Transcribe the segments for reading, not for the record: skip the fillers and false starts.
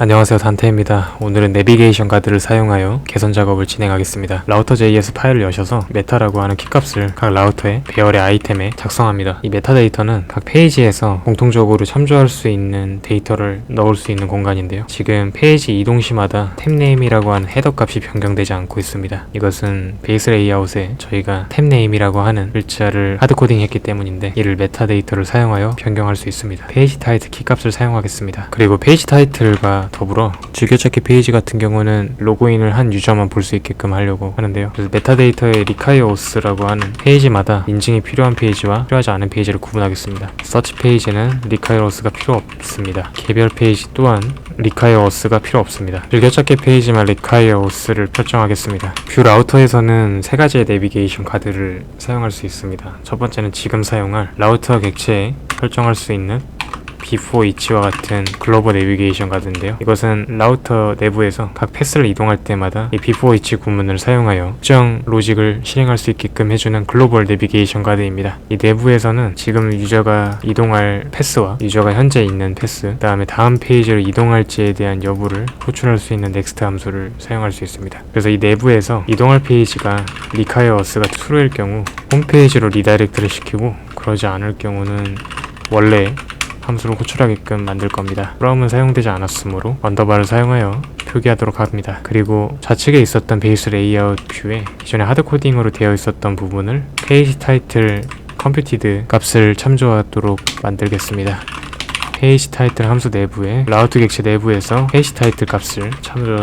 안녕하세요, 단테입니다. 오늘은 내비게이션 카드를 사용하여 개선 작업을 진행하겠습니다. 라우터.js 파일을 여셔서 메타라고 하는 키값을 각 라우터의 배열의 아이템에 작성합니다. 이 메타데이터는 각 페이지에서 공통적으로 참조할 수 있는 데이터를 넣을 수 있는 공간인데요. 지금 페이지 이동 시마다 탭네임이라고 하는 헤더 값이 변경되지 않고 있습니다. 이것은 베이스 레이아웃에 저희가 탭네임이라고 하는 글자를 하드코딩 했기 때문인데, 이를 메타데이터를 사용하여 변경할 수 있습니다. 페이지 타이틀 키값을 사용하겠습니다. 그리고 페이지 타이틀과 더불어 즐겨찾기 페이지 같은 경우는 로그인을 한 유저만 볼 수 있게끔 하려고 하는데요. 그래서 메타데이터의 리카이어스라고 하는 페이지마다 인증이 필요한 페이지와 필요하지 않은 페이지를 구분하겠습니다. 서치 페이지는 리카이어스가 필요 없습니다. 개별 페이지 또한 리카이어스가 필요 없습니다. 즐겨찾기 페이지만 리카이어스를 설정하겠습니다. 뷰 라우터에서는 세 가지의 내비게이션 카드를 사용할 수 있습니다. 첫 번째는 지금 사용할 라우터 객체에 설정할 수 있는 before each와 같은 글로벌 내비게이션 카드인데요. 이것은 라우터 내부에서 각 패스를 이동할 때마다 이 before each 구문을 사용하여 특정 로직을 실행할 수 있게끔 해주는 글로벌 내비게이션 카드입니다. 이 내부에서는 지금 유저가 이동할 패스와 유저가 현재 있는 패스, 그 다음에 다음 페이지로 이동할지에 대한 여부를 호출할 수 있는 next 함수를 사용할 수 있습니다. 그래서 이 내부에서 이동할 페이지가 requireus가 true일 경우 홈페이지로 리다이렉트를 시키고, 그러지 않을 경우는 원래 함수를 호출하게끔 만들 겁니다. 프롬은 사용되지 않았으므로 언더바를 사용하여 표기하도록 합니다. 그리고 좌측에 있었던 베이스 레이아웃 뷰에 기존에 하드코딩으로 되어 있었던 부분을 페이지 타이틀 컴퓨티드 값을 참조하도록 만들겠습니다. 페이지 타이틀 함수 내부에 라우트 객체 내부에서 페이지 타이틀 값을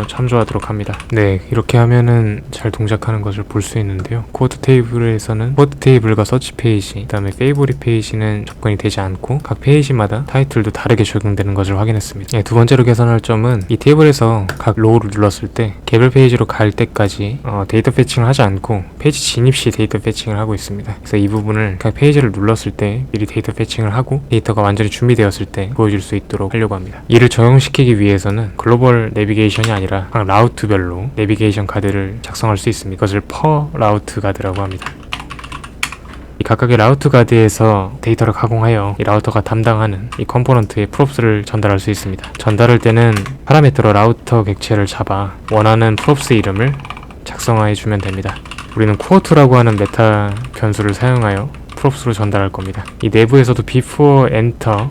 참조하도록 합니다. 네, 이렇게 하면은 잘 동작하는 것을 볼 수 있는데요. 코드 테이블에서는 코드 테이블과 서치 페이지, 그 다음에 페이보릿 페이지는 접근이 되지 않고 각 페이지마다 타이틀도 다르게 적용되는 것을 확인했습니다. 네, 두 번째로 개선할 점은 이 테이블에서 각 로우를 눌렀을 때 개별 페이지로 갈 때까지 데이터 패칭을 하지 않고 페이지 진입 시 데이터 패칭을 하고 있습니다. 그래서 이 부분을 각 페이지를 눌렀을 때 미리 데이터 패칭을 하고 데이터가 완전히 준비되었을 때 보여줄 수 있도록 하려고 합니다. 이를 적용시키기 위해서는 글로벌 내비게이션이 아니라 각 라우트별로 내비게이션 카드를 작성할 수 있습니다. 이것을 per 라우트 카드라고 합니다. 이 각각의 라우트 카드에서 데이터를 가공하여 이 라우터가 담당하는 이 컴포넌트의 프롭스를 전달할 수 있습니다. 전달할 때는 파라미터로 라우터 객체를 잡아 원하는 프롭스 이름을 작성해 주면 됩니다. 우리는 쿼트라고 하는 메타 변수를 사용하여 프롭스로 전달할 겁니다. 이 내부에서도 before enter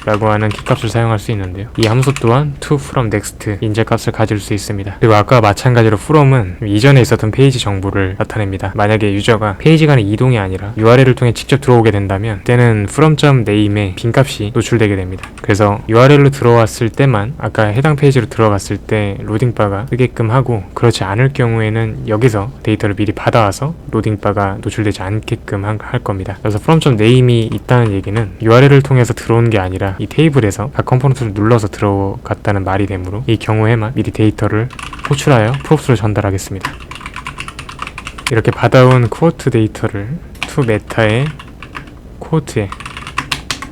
라고 하는 키값을 사용할 수 있는데요. 이 함수 또한 to, from, next 인제값을 가질 수 있습니다. 그리고 아까 마찬가지로 from은 이전에 있었던 페이지 정보를 나타냅니다. 만약에 유저가 페이지 간의 이동이 아니라 URL을 통해 직접 들어오게 된다면 그때는 from.name에 빈값이 노출되게 됩니다. 그래서 URL로 들어왔을 때만 아까 해당 페이지로 들어갔을 때 로딩바가 뜨게끔 하고, 그렇지 않을 경우에는 여기서 데이터를 미리 받아와서 로딩바가 노출되지 않게끔 할 겁니다. 그래서 from.name이 있다는 얘기는 URL을 통해서 들어온 게 아니라 이 테이블에서 각 컴포넌트를 눌러서 들어갔다는 말이 되므로 이 경우에만 미리 데이터를 호출하여 프롭스로 전달하겠습니다. 이렇게 받아온 쿼트 데이터를 to 메타의 쿼트에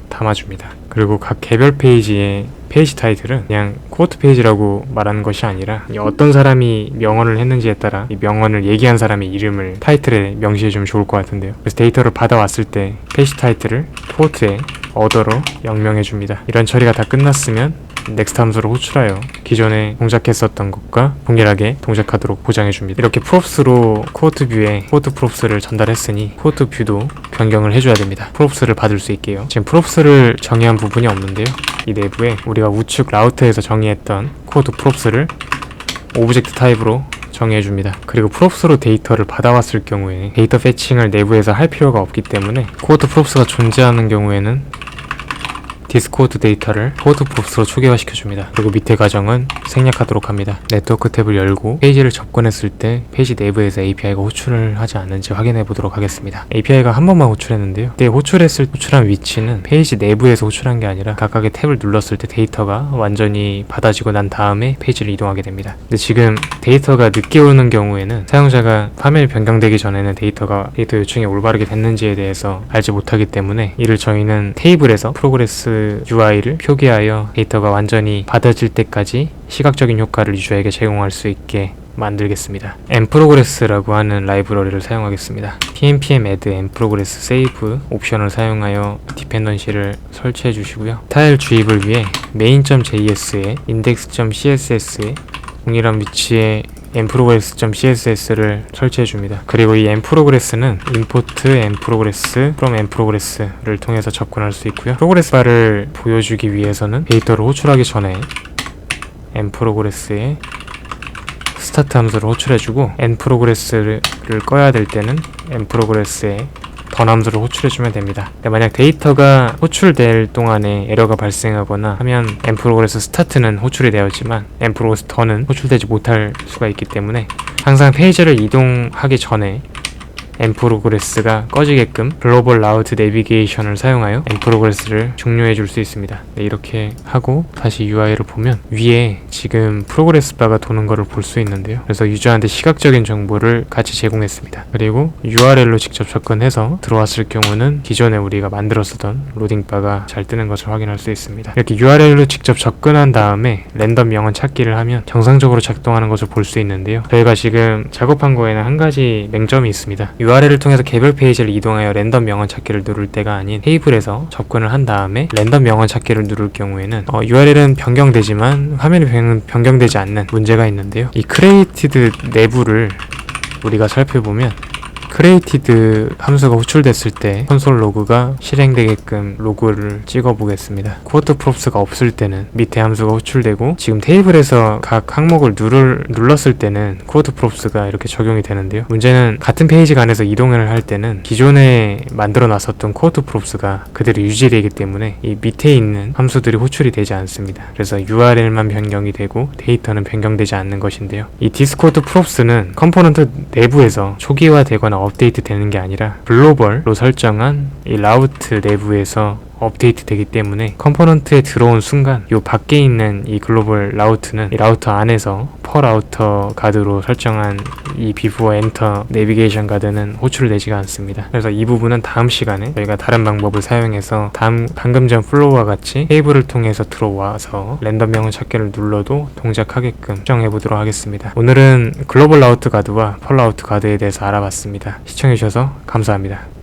담아줍니다. 그리고 각 개별 페이지의 페이지 타이틀은 그냥 쿼트 페이지라고 말하는 것이 아니라 어떤 사람이 명언을 했는지에 따라 이 명언을 얘기한 사람의 이름을 타이틀에 명시해주면 좋을 것 같은데요. 그래서 데이터를 받아왔을 때 페이지 타이틀을 쿼트에 어더로 영명해줍니다. 이런 처리가 다 끝났으면 next 함수를 호출하여 기존에 동작했었던 것과 동일하게 동작하도록 보장해줍니다. 이렇게 프롭스로 쿼트 뷰에 쿼트 프롭스를 전달했으니 쿼트 뷰도 변경을 해줘야 됩니다. 프롭스를 받을 수 있게요. 지금 프롭스를 정의한 부분이 없는데요. 이 내부에 우리가 우측 라우터에서 정의했던 쿼트 프롭스를 오브젝트 타입으로 정의해줍니다. 그리고 프롭스로 데이터를 받아왔을 경우에 데이터 패칭을 내부에서 할 필요가 없기 때문에 쿼트 프롭스가 존재하는 경우에는 디스코드 데이터를 쿼트 프롭스로 초기화시켜줍니다. 그리고 밑에 과정은 생략하도록 합니다. 네트워크 탭을 열고 페이지를 접근했을 때 페이지 내부에서 API가 호출을 하지 않는지 확인해 보도록 하겠습니다. API가 한 번만 호출했는데요. 그때 호출한 위치는 페이지 내부에서 호출한 게 아니라 각각의 탭을 눌렀을 때 데이터가 완전히 받아지고 난 다음에 페이지를 이동하게 됩니다. 근데 지금 데이터가 늦게 오는 경우에는 사용자가 화면이 변경되기 전에는 데이터 요청이 올바르게 됐는지에 대해서 알지 못하기 때문에 이를 저희는 테이블에서 프로그레스 UI를 표기하여 데이터가 완전히 받아질 때까지 시각적인 효과를 유저에게 제공할 수 있게 만들겠습니다. nprogress라고 하는 라이브러리를 사용하겠습니다. pnpm add nprogress save 옵션을 사용하여 디펜던시를 설치해 주시고요. 타일 주입을 위해 main.js에 index.css에 동일한 위치에 nprogress.css를 설치해 줍니다. 그리고 이 nprogress는 import nprogress from nprogress를 통해서 접근할 수 있고요. 프로그레스 바를 보여주기 위해서는 데이터를 호출하기 전에 nprogress에 스타트 함수를 호출해주고 nprogress를 꺼야 될 때는 nprogress에 던 함수를 호출해주면 됩니다. 만약 데이터가 호출될 동안에 에러가 발생하거나 하면 nprogress start는 호출이 되었지만 nprogress 던은 호출되지 못할 수가 있기 때문에 항상 페이지를 이동하기 전에 nprogress가 꺼지게끔 글로벌 라우트 내비게이션을 사용하여 nprogress를 종료해 줄 수 있습니다. 네, 이렇게 하고 다시 UI를 보면 위에 지금 프로그레스 바가 도는 것을 볼 수 있는데요. 그래서 유저한테 시각적인 정보를 같이 제공했습니다. 그리고 URL로 직접 접근해서 들어왔을 경우는 기존에 우리가 만들어 쓰던 로딩 바가 잘 뜨는 것을 확인할 수 있습니다. 이렇게 URL로 직접 접근한 다음에 랜덤 명언 찾기를 하면 정상적으로 작동하는 것을 볼 수 있는데요. 저희가 지금 작업한 거에는 한 가지 맹점이 있습니다. URL을 통해서 개별 페이지를 이동하여 랜덤 명언 찾기를 누를 때가 아닌 테이블에서 접근을 한 다음에 랜덤 명언 찾기를 누를 경우에는 URL은 변경되지만 화면이 변경되지 않는 문제가 있는데요. 이 created 내부를 우리가 살펴보면 created 함수가 호출됐을 때 콘솔 로그가 실행되게끔 로그를 찍어 보겠습니다. quote props가 없을 때는 밑에 함수가 호출되고 지금 테이블에서 각 항목을 눌렀을 때는 quote props가 이렇게 적용이 되는데요. 문제는 같은 페이지 간에서 이동을 할 때는 기존에 만들어 놨었던 quote props가 그대로 유지되기 때문에 이 밑에 있는 함수들이 호출이 되지 않습니다. 그래서 URL만 변경이 되고 데이터는 변경되지 않는 것인데요. 이 disquote props는 컴포넌트 내부에서 초기화되거나 업데이트 되는 게 아니라 글로벌로 설정한 이 라우트 내부에서 업데이트 되기 때문에 컴포넌트에 들어온 순간 이 밖에 있는 이 글로벌 라우트는 이 라우터 안에서 per outer 가드로 설정한 이 before enter 내비게이션 가드는 호출되지가 않습니다. 그래서 이 부분은 다음 시간에 저희가 다른 방법을 사용해서 방금 전 플로우와 같이 테이블을 통해서 들어와서 랜덤 명언 찾기를 눌러도 동작하게끔 설정해 보도록 하겠습니다. 오늘은 글로벌 라우트 가드와 per outer 가드에 대해서 알아봤습니다. 시청해주셔서 감사합니다.